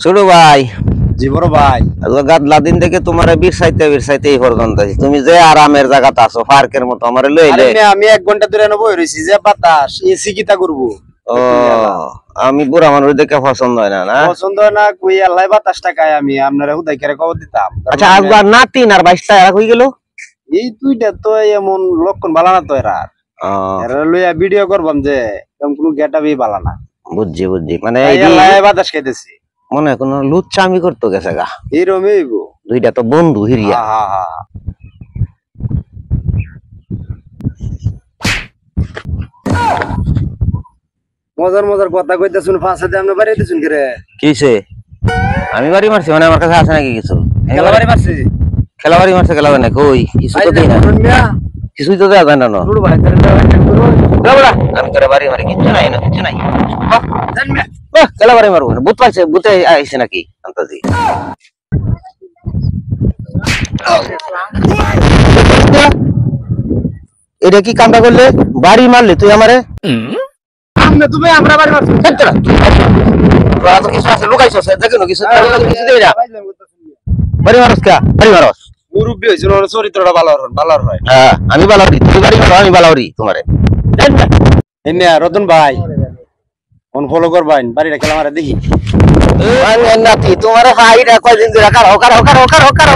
ছোট ভাই, জি বড় ভাই, গাদলা দিন থেকে তোমার বীরসাইতে এই হরগন্দ তুমি যে আরামের জায়গাতে আছো পার্কের মতো আমার লইলে। আমি 1 ঘন্টা ধরে বই রইছি যে বাতাস এসি কিতা করবো। ও আমি বুড়া মানুষ দেখে পছন্দ হয় না। না পছন্দ না কই আল্লাহ বাতাসটা খায় আমি আপনারা হুদাই করে খবর দিতাম। আচ্ছা আজবার নাতিন আর 22টা এরা কই গেল? এই তুইটা তো এমন লক্ষণ ভালো না তো এরা লইয়া ভিডিও করবাম যে এরকম কোনো গেটআপই ভালো না। বুঝছি মানে আল্লাহ বাতাস খাইতেছি মনে হয় কোনো লুচ্চামি করতে গেছে গা। এরমই দুইটা তো বন্ধু হিরিয়া। মজার মজার কথা কইতেছুন ফাঁসাতে আপনি বাড়িতেছুন কি রে? কিছে আমি বাড়ি মারছি মানে আমার কাছে আছে নাকি কিছু? খেলা বাড়ি মারছি, খেলা বাড়ি মারছে, খেলা না কই কিছু তো দেই না, কিছুই তো দেয়া যায় না। ছোট ভাই আমি করে বাড়ি মারি কিছু নাই না, কিছু নাই। খেলা বাড়ি মারবো বুত পাইছে, বুতে আইছে নাকি আন্তাজি। এটা কি কামটা করলে? বাড়ি মারলি তুই আমারে? তুমি আমরা বাড়ি মারছি তো কিছু আছে লুকাইছ দেখো না কিছু কিছু দেই না। বাড়ি মারস কা? বাড়ি মারস মুরব্বী হইছে ওর চরিত্রটা ভালো হয়। হ্যাঁ আমি বালাউরি, তুই বাড়ি মারো আমি বালাউরি তোমারে। এনে রতন ভাই ফোন ফলো করবাইন বাড়িটা খেলা মারা দেখি। নাতি তোমার ভাইরা কয়দিন ধরে কারো